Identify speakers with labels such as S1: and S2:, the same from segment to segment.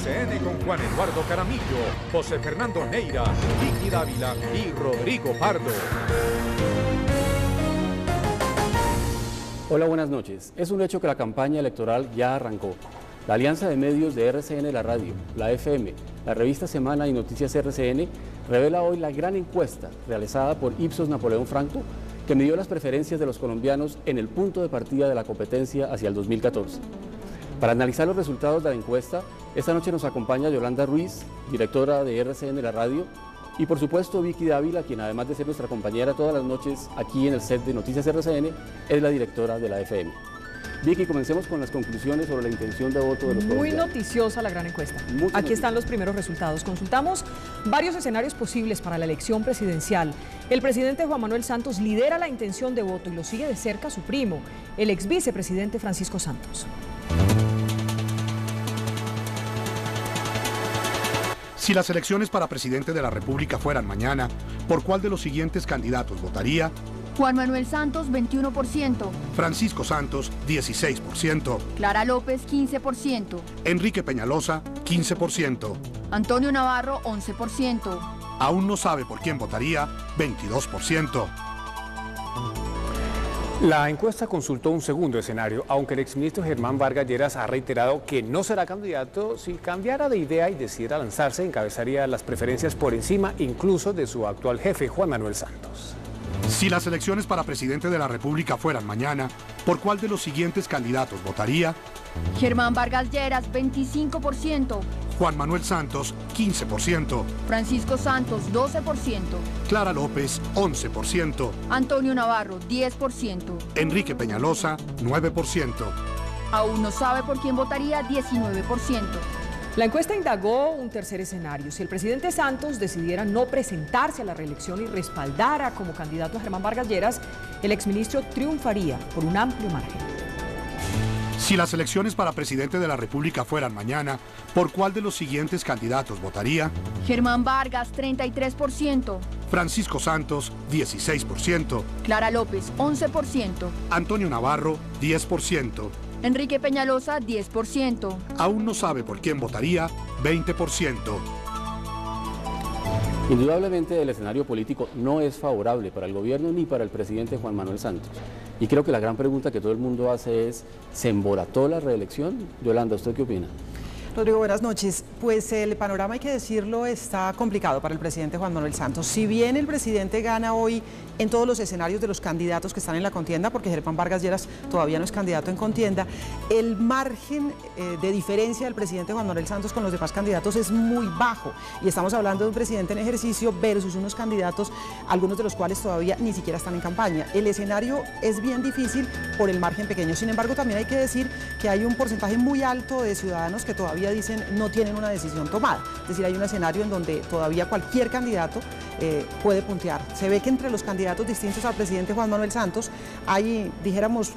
S1: RCN con Juan Eduardo Caramillo, José Fernando Neira, Vicky Dávila y Rodrigo Pardo.
S2: Hola, buenas noches. Es un hecho que la campaña electoral ya arrancó. La alianza de medios de RCN, la radio, la FM, la revista Semana y Noticias RCN revela hoy la gran encuesta realizada por Ipsos Napoleón Franco, que midió las preferencias de los colombianos en el punto de partida de la competencia hacia el 2014. Para analizar los resultados de la encuesta, esta noche nos acompaña Yolanda Ruiz, directora de RCN, la radio, y por supuesto Vicky Dávila, quien además de ser nuestra compañera todas las noches aquí en el set de Noticias RCN, es la directora de la FM. Vicky, comencemos con las conclusiones sobre la intención de voto de los colombianos.
S3: Muy noticiosa la gran encuesta. Aquí están los primeros resultados. Consultamos varios escenarios posibles para la elección presidencial. El presidente Juan Manuel Santos lidera la intención de voto y lo sigue de cerca su primo, el ex vicepresidente Francisco Santos.
S4: Si las elecciones para presidente de la República fueran mañana, ¿por cuál de los siguientes candidatos votaría?
S5: Juan Manuel Santos, 21%.
S4: Francisco Santos, 16%.
S5: Clara López, 15%.
S4: Enrique Peñalosa, 15%.
S5: Antonio Navarro, 11%.
S4: Aún no sabe por quién votaría, 22%.
S6: La encuesta consultó un segundo escenario, aunque el exministro Germán Vargas Lleras ha reiterado que no será candidato. Si cambiara de idea y decidiera lanzarse, encabezaría las preferencias por encima incluso de su actual jefe, Juan Manuel Santos.
S4: Si las elecciones para presidente de la República fueran mañana, ¿por cuál de los siguientes candidatos votaría?
S5: Germán Vargas Lleras, 25%.
S4: Juan Manuel Santos, 15%.
S5: Francisco Santos, 12%.
S4: Clara López, 11%.
S5: Antonio Navarro, 10%.
S4: Enrique Peñalosa, 9%.
S5: Aún no sabe por quién votaría, 19%.
S3: La encuesta indagó un tercer escenario. Si el presidente Santos decidiera no presentarse a la reelección y respaldara como candidato a Germán Vargas Lleras, el exministro triunfaría por un amplio margen.
S4: Si las elecciones para presidente de la República fueran mañana, ¿por cuál de los siguientes candidatos votaría?
S5: Germán Vargas, 33%.
S4: Francisco Santos, 16%.
S5: Clara López, 11%.
S4: Antonio Navarro, 10%.
S5: Enrique Peñalosa, 10%.
S4: Aún no sabe por quién votaría, 20%.
S2: Indudablemente el escenario político no es favorable para el gobierno ni para el presidente Juan Manuel Santos. Y creo que la gran pregunta que todo el mundo hace es, ¿se emborató la reelección? Yolanda, ¿usted qué opina?
S7: Rodrigo, buenas noches. Pues el panorama, hay que decirlo, está complicado para el presidente Juan Manuel Santos. Si bien el presidente gana hoy en todos los escenarios de los candidatos que están en la contienda, porque Germán Vargas Lleras todavía no es candidato en contienda, el margen de diferencia del presidente Juan Manuel Santos con los demás candidatos es muy bajo. Y estamos hablando de un presidente en ejercicio versus unos candidatos, algunos de los cuales todavía ni siquiera están en campaña. El escenario es bien difícil por el margen pequeño. Sin embargo, también hay que decir que hay un porcentaje muy alto de ciudadanos que todavía dicen no tienen una decisión tomada. Es decir, hay un escenario en donde todavía cualquier candidato puede puntear. Se ve que entre los candidatos distintos al presidente Juan Manuel Santos hay, dijéramos,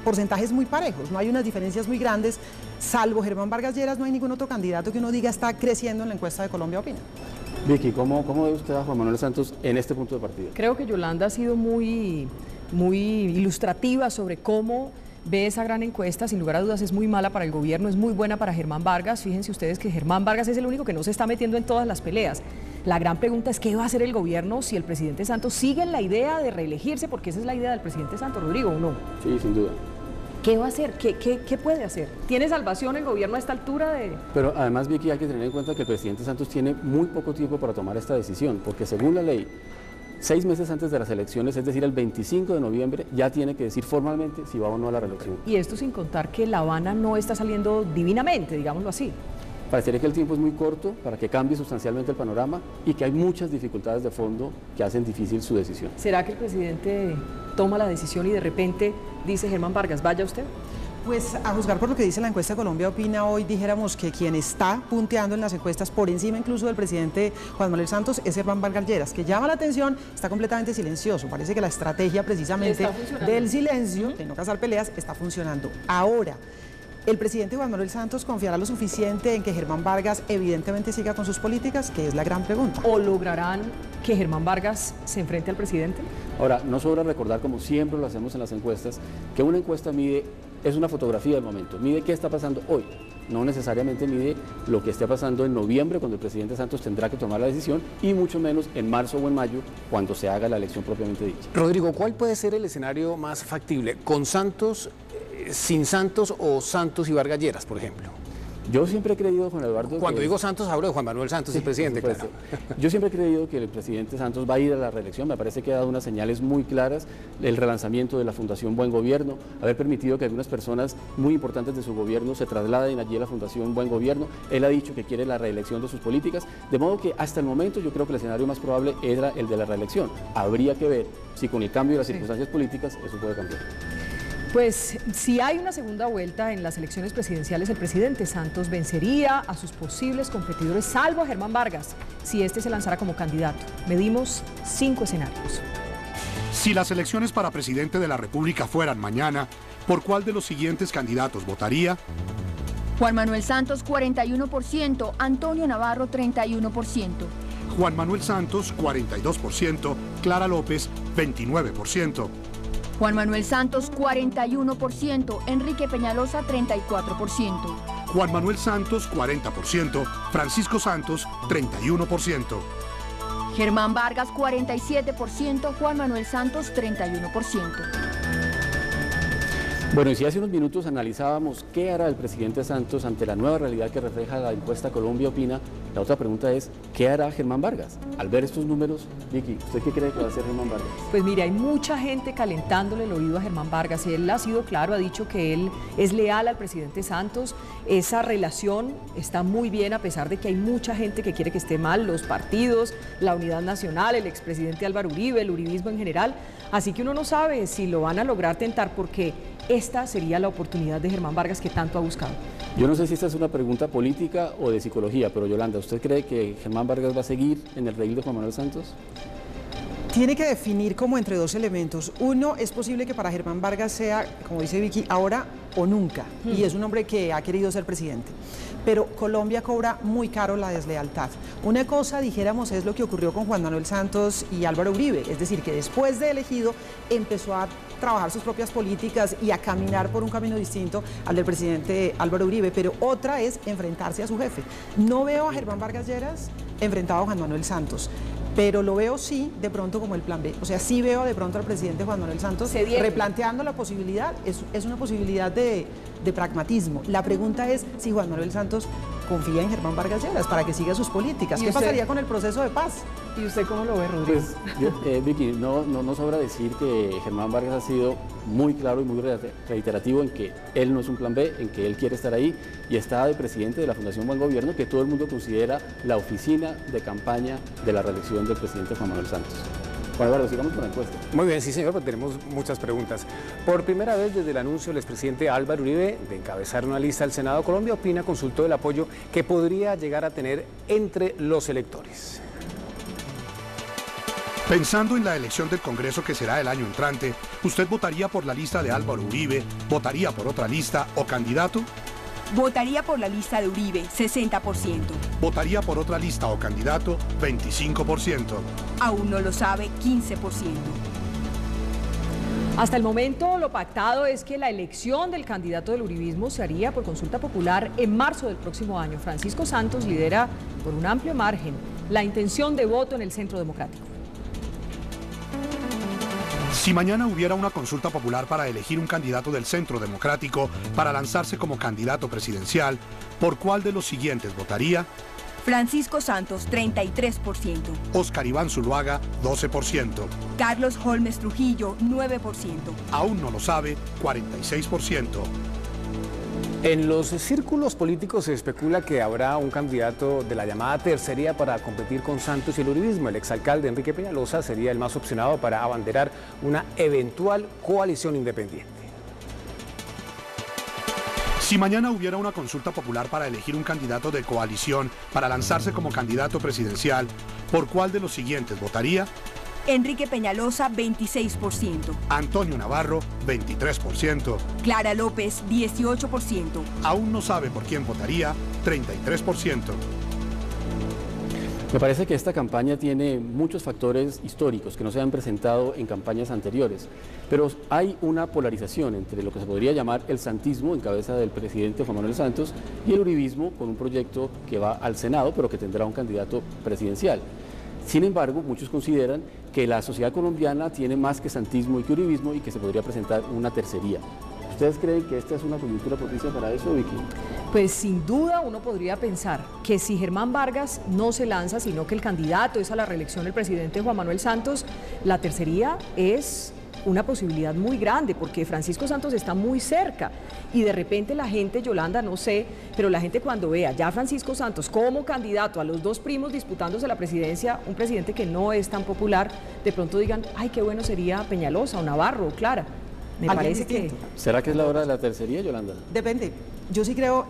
S7: porcentajes muy parejos, no hay unas diferencias muy grandes, salvo Germán Vargas Lleras, no hay ningún otro candidato que uno diga está creciendo en la encuesta de Colombia Opina.
S2: Vicky, ¿cómo ve usted a Juan Manuel Santos en este punto de partida?
S3: Creo que Yolanda ha sido muy ilustrativa sobre cómo ve esa gran encuesta. Sin lugar a dudas es muy mala para el gobierno, es muy buena para Germán Vargas. Fíjense ustedes que Germán Vargas es el único que no se está metiendo en todas las peleas. La gran pregunta es qué va a hacer el gobierno si el presidente Santos sigue en la idea de reelegirse, porque esa es la idea del presidente Santos, Rodrigo, ¿o no?
S2: Sí, sin duda.
S3: ¿Qué va a hacer? ¿Qué puede hacer? ¿Tiene salvación el gobierno a esta altura de...?
S2: Pero además, Vicky, hay que tener en cuenta que el presidente Santos tiene muy poco tiempo para tomar esta decisión, porque según la ley, 6 meses antes de las elecciones, es decir, el 25 de noviembre, ya tiene que decir formalmente si va o no a la reelección.
S3: Y esto sin contar que La Habana no está saliendo divinamente, digámoslo así.
S2: Parecería que el tiempo es muy corto para que cambie sustancialmente el panorama y que hay muchas dificultades de fondo que hacen difícil su decisión.
S3: ¿Será que el presidente toma la decisión y de repente dice Germán Vargas, vaya usted?
S7: Pues a juzgar por lo que dice la encuesta Colombia Opina hoy, dijéramos que quien está punteando en las encuestas por encima incluso del presidente Juan Manuel Santos es Germán Vargas Lleras, que llama la atención, está completamente silencioso. Parece que la estrategia precisamente del silencio, de no cazar peleas, está funcionando. Ahora, ¿el presidente Juan Manuel Santos confiará lo suficiente en que Germán Vargas evidentemente siga con sus políticas? Que es la gran pregunta.
S3: ¿O lograrán que Germán Vargas se enfrente al presidente?
S2: Ahora, no sobra recordar, como siempre lo hacemos en las encuestas, que una encuesta es una fotografía del momento, mide qué está pasando hoy. no necesariamente mide lo que esté pasando en noviembre, cuando el presidente Santos tendrá que tomar la decisión, y mucho menos en marzo o en mayo, cuando se haga la elección propiamente dicha.
S6: Rodrigo, ¿cuál puede ser el escenario más factible? ¿Con Santos, sin Santos o Santos y Vargas Lleras, por ejemplo?
S2: Yo siempre he creído, Juan Eduardo...
S6: Cuando digo Santos, hablo de Juan Manuel Santos, el presidente, claro.
S2: Yo siempre he creído que el presidente Santos va a ir a la reelección. Me parece que ha dado unas señales muy claras, el relanzamiento de la Fundación Buen Gobierno, haber permitido que algunas personas muy importantes de su gobierno se trasladen allí a la Fundación Buen Gobierno. Él ha dicho que quiere la reelección de sus políticas, de modo que hasta el momento yo creo que el escenario más probable era el de la reelección. Habría que ver si con el cambio de las circunstancias políticas eso puede cambiar.
S3: Pues si hay una segunda vuelta en las elecciones presidenciales, el presidente Santos vencería a sus posibles competidores, salvo a Germán Vargas, si este se lanzara como candidato. Medimos 5 escenarios.
S4: Si las elecciones para presidente de la República fueran mañana, ¿por cuál de los siguientes candidatos votaría?
S5: Juan Manuel Santos, 41%. Antonio Navarro, 31%.
S4: Juan Manuel Santos, 42%. Clara López, 29%.
S5: Juan Manuel Santos, 41%. Enrique Peñalosa, 34%.
S4: Juan Manuel Santos, 40%. Francisco Santos, 31%.
S5: Germán Vargas, 47%. Juan Manuel Santos, 31%.
S2: Bueno, y si hace unos minutos analizábamos qué hará el presidente Santos ante la nueva realidad que refleja la encuesta Colombia Opina, la otra pregunta es, ¿qué hará Germán Vargas? Al ver estos números, Vicky, ¿usted qué cree que va a hacer Germán Vargas?
S3: Pues mire, hay mucha gente calentándole el oído a Germán Vargas. Él ha sido claro, ha dicho que él es leal al presidente Santos. Esa relación está muy bien a pesar de que hay mucha gente que quiere que esté mal, los partidos, la Unidad Nacional, el expresidente Álvaro Uribe, el uribismo en general. Así que uno no sabe si lo van a lograr tentar porque esta sería la oportunidad de Germán Vargas que tanto ha buscado.
S2: Yo no sé si esta es una pregunta política o de psicología, pero Yolanda, ¿usted cree que Germán Vargas va a seguir en el redil de Juan Manuel Santos?
S7: Tiene que definir como entre dos elementos. Uno, es posible que para Germán Vargas sea, como dice Vicky, ahora o nunca. Y es un hombre que ha querido ser presidente. Pero Colombia cobra muy caro la deslealtad. Una cosa, dijéramos, es lo que ocurrió con Juan Manuel Santos y Álvaro Uribe. Es decir, que después de elegido empezó a trabajar sus propias políticas y a caminar por un camino distinto al del presidente Álvaro Uribe. Pero otra es enfrentarse a su jefe. No veo a Germán Vargas Lleras enfrentado a Juan Manuel Santos. Pero lo veo sí, de pronto como el plan B. O sea, sí veo de pronto al presidente Juan Manuel Santos replanteando la posibilidad, es una posibilidad de pragmatismo. La pregunta es si Juan Manuel Santos confía en Germán Vargas Lleras para que siga sus políticas. ¿Qué pasaría con el proceso de paz?
S3: ¿Y usted cómo lo ve, Rodrigo?
S2: Pues, Vicky, no sobra decir que Germán Vargas ha sido muy claro y muy reiterativo en que él no es un plan B, en que él quiere estar ahí y está de presidente de la Fundación Buen Gobierno, que todo el mundo considera la oficina de campaña de la reelección del presidente Juan Manuel Santos. Juan Eduardo, sigamos con la encuesta.
S6: Muy bien, sí señor, pero tenemos muchas preguntas. Por primera vez desde el anuncio del expresidente Álvaro Uribe de encabezar una lista al Senado, Colombia Opina consultó el apoyo que podría llegar a tener entre los electores.
S4: Pensando en la elección del Congreso que será el año entrante, ¿usted votaría por la lista de Álvaro Uribe, votaría por otra lista o candidato?
S8: Votaría por la lista de Uribe, 60%.
S4: ¿Votaría por otra lista o candidato? 25%.
S8: Aún no lo sabe, 15%.
S3: Hasta el momento lo pactado es que la elección del candidato del uribismo se haría por consulta popular en marzo del próximo año. Francisco Santos lidera por un amplio margen la intención de voto en el Centro Democrático.
S4: Si mañana hubiera una consulta popular para elegir un candidato del Centro Democrático para lanzarse como candidato presidencial, ¿por cuál de los siguientes votaría?
S8: Francisco Santos, 33%.
S4: Óscar Iván Zuluaga, 12%.
S8: Carlos Holmes Trujillo, 9%.
S4: Aún no lo sabe, 46%.
S6: En los círculos políticos se especula que habrá un candidato de la llamada tercería para competir con Santos y el uribismo. El exalcalde Enrique Peñalosa sería el más opcionado para abanderar una eventual coalición independiente.
S4: Si mañana hubiera una consulta popular para elegir un candidato de coalición para lanzarse como candidato presidencial, ¿por cuál de los siguientes votaría?
S8: Enrique Peñalosa, 26%.
S4: Antonio Navarro, 23%.
S8: Clara López, 18%.
S4: Aún no sabe por quién votaría, 33%.
S2: Me parece que esta campaña tiene muchos factores históricos que no se han presentado en campañas anteriores, pero hay una polarización entre lo que se podría llamar el santismo en cabeza del presidente Juan Manuel Santos y el uribismo con un proyecto que va al Senado pero que tendrá un candidato presidencial. Sin embargo, muchos consideran que la sociedad colombiana tiene más que santismo y que uribismo y que se podría presentar una tercería. ¿Ustedes creen que esta es una coyuntura propicia para eso, Vicky?
S3: Pues sin duda uno podría pensar que si Germán Vargas no se lanza, sino que el candidato es a la reelección el presidente Juan Manuel Santos, la tercería es una posibilidad muy grande porque Francisco Santos está muy cerca y de repente la gente, Yolanda, no sé, pero la gente cuando vea ya a Francisco Santos como candidato a los dos primos disputándose la presidencia, un presidente que no es tan popular, de pronto digan, ay, qué bueno sería Peñalosa o Navarro o Clara. Me parece que...
S2: ¿Será que es la hora de la tercería, Yolanda?
S7: Depende. Yo sí creo,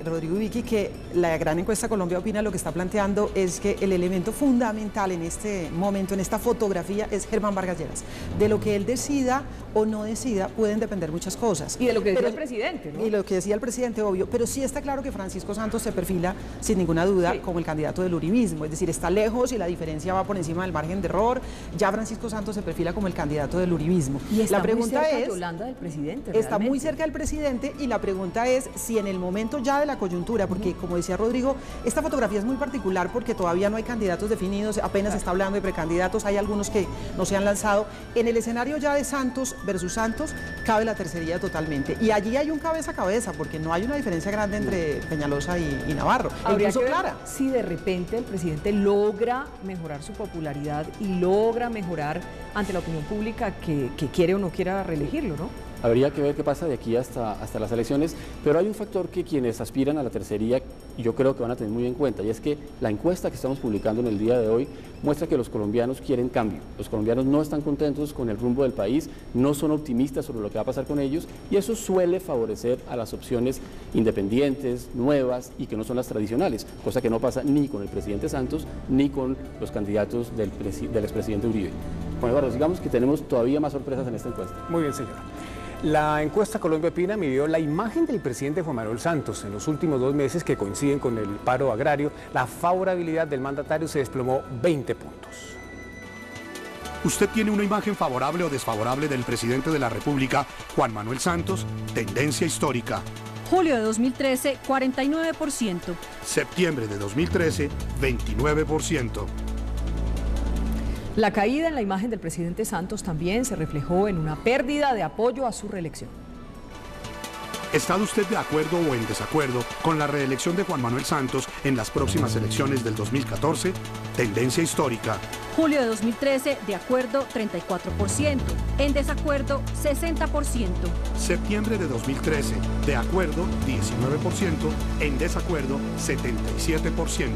S7: Rodrigo y Vicky, que la gran encuesta Colombia Opina lo que está planteando es que el elemento fundamental en este momento, en esta fotografía, es Germán Vargas Lleras. De lo que él decida o no decida pueden depender muchas cosas.
S3: Y de lo que decía el presidente, ¿no?
S7: Y lo que decía el presidente, obvio. Pero sí está claro que Francisco Santos se perfila, sin ninguna duda, como el candidato del uribismo. Es decir, está lejos y la diferencia va por encima del margen de error. Ya Francisco Santos se perfila como el candidato del uribismo.
S3: Y está
S7: la pregunta
S3: muy cerca,
S7: es,
S3: Yolanda, del presidente.
S7: Está muy cerca del presidente y la pregunta es si en el momento ya de la coyuntura, porque como decía Rodrigo, esta fotografía es muy particular porque todavía no hay candidatos definidos, apenas se está hablando de precandidatos, hay algunos que no se han lanzado. En el escenario ya de Santos versus Santos cabe la tercería totalmente y allí hay un cabeza a cabeza porque no hay una diferencia grande entre Peñalosa y Navarro.
S3: Habría que ver
S7: Clara.
S3: si de repente el presidente logra mejorar su popularidad y logra mejorar ante la opinión pública que quiere o no quiera reelegirlo, ¿no?
S2: Habría que ver qué pasa de aquí hasta las elecciones, pero hay un factor que quienes aspiran a la tercería yo creo que van a tener muy en cuenta, y es que la encuesta que estamos publicando en el día de hoy muestra que los colombianos quieren cambio. Los colombianos no están contentos con el rumbo del país, no son optimistas sobre lo que va a pasar con ellos, y eso suele favorecer a las opciones independientes, nuevas y que no son las tradicionales, cosa que no pasa ni con el presidente Santos ni con los candidatos del expresidente Uribe. Juan Eduardo, digamos que tenemos todavía más sorpresas en esta encuesta.
S6: Muy bien, señor. La encuesta Colombia Opina midió la imagen del presidente Juan Manuel Santos. En los últimos 2 meses que coinciden con el paro agrario, la favorabilidad del mandatario se desplomó 20 puntos.
S4: ¿Usted tiene una imagen favorable o desfavorable del presidente de la República, Juan Manuel Santos? Tendencia histórica.
S9: Julio de 2013, 49%.
S4: Septiembre de 2013, 29%.
S3: La caída en la imagen del presidente Santos también se reflejó en una pérdida de apoyo a su reelección.
S4: ¿Está usted de acuerdo o en desacuerdo con la reelección de Juan Manuel Santos en las próximas elecciones del 2014? Tendencia histórica.
S9: Julio de 2013, de acuerdo, 34%. En desacuerdo, 60%.
S4: Septiembre de 2013, de acuerdo, 19%. En desacuerdo, 77%.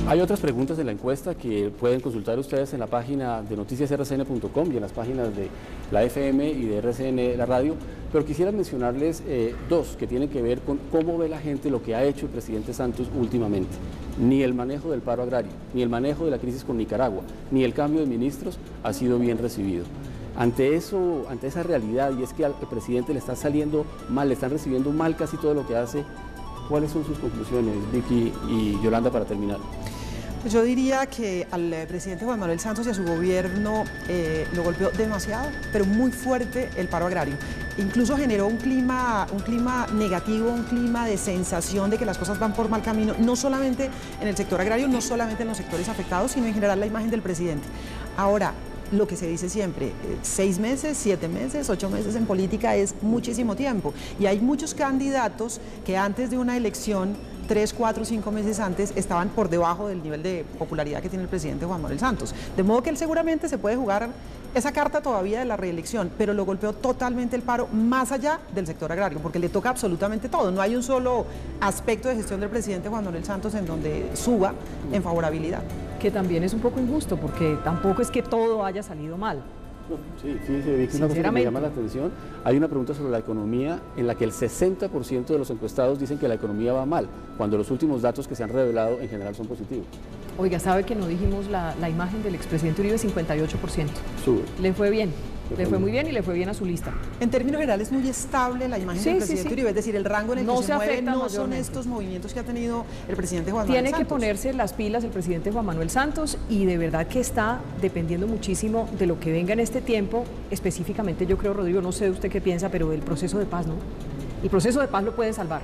S2: Hay otras preguntas de la encuesta que pueden consultar ustedes en la página de noticiasrcn.com y en las páginas de la FM y de RCN, la radio, pero quisiera mencionarles 2 que tienen que ver con cómo ve la gente lo que ha hecho el presidente Santos últimamente. Ni el manejo del paro agrario, ni el manejo de la crisis con Nicaragua, ni el cambio de ministros ha sido bien recibido. Ante esa realidad, y es que al presidente le está saliendo mal, le están recibiendo mal casi todo lo que hace, ¿cuáles son sus conclusiones, Vicky y Yolanda, para terminar?
S7: Yo diría que al presidente Juan Manuel Santos y a su gobierno lo golpeó demasiado, pero muy fuerte el paro agrario. Incluso generó un clima negativo, un clima de sensación de que las cosas van por mal camino, no solamente en el sector agrario, no solamente en los sectores afectados, sino en general la imagen del presidente. Ahora, lo que se dice siempre, 6 meses, 7 meses, 8 meses en política es muchísimo tiempo. Y hay muchos candidatos que antes de una elección, 3, 4, 5 meses antes, estaban por debajo del nivel de popularidad que tiene el presidente Juan Manuel Santos. De modo que él seguramente se puede jugar esa carta todavía de la reelección, pero lo golpeó totalmente el paro más allá del sector agrario, porque le toca absolutamente todo. No hay un solo aspecto de gestión del presidente Juan Manuel Santos en donde suba en favorabilidad.
S3: Que también es un poco injusto, porque tampoco es que todo haya salido mal.
S2: Sí, Vicky, una cosa que me llama la atención, hay una pregunta sobre la economía en la que el 60% de los encuestados dicen que la economía va mal, cuando los últimos datos que se han revelado en general son positivos.
S3: Oiga, ¿sabe que no dijimos la imagen del expresidente Uribe? 58%.
S2: Sube.
S3: Le fue bien. Le fue muy bien y le fue bien a su lista.
S7: En términos generales, muy estable la imagen del presidente Uribe, es decir, el rango en el que se mueve no son estos movimientos que ha tenido el presidente Juan Manuel Santos.
S3: Tiene que ponerse las pilas el presidente Juan Manuel Santos y de verdad que está dependiendo muchísimo de lo que venga en este tiempo, específicamente yo creo, Rodrigo, no sé usted qué piensa, pero del proceso de paz, ¿no? El proceso de paz lo puede salvar.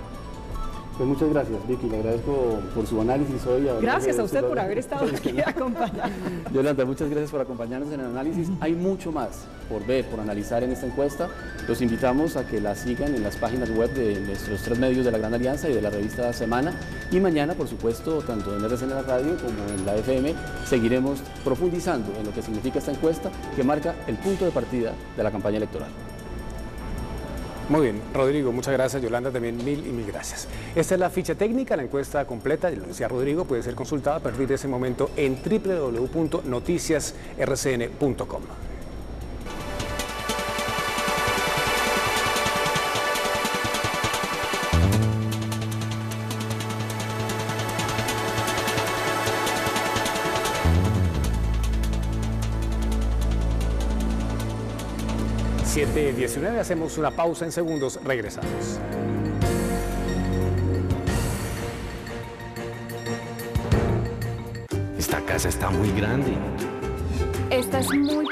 S2: Pues muchas gracias, Vicky, le agradezco por su análisis hoy.
S3: Gracias a usted por haber estado aquí acompañando.
S2: Yolanda, muchas gracias por acompañarnos en el análisis. Hay mucho más por ver, por analizar en esta encuesta. Los invitamos a que la sigan en las páginas web de nuestros 3 medios de la Gran Alianza y de la revista Semana. Y mañana, por supuesto, tanto en RCN la radio como en la FM, seguiremos profundizando en lo que significa esta encuesta que marca el punto de partida de la campaña electoral.
S6: Muy bien, Rodrigo, muchas gracias. Yolanda, también mil gracias. Esta es la ficha técnica, la encuesta completa, ya lo decía Rodrigo, puede ser consultada a partir de ese momento en www.noticiasrcn.com. (7:19), hacemos una pausa en segundos, regresamos.
S10: Esta casa está muy grande.
S5: Esta es muy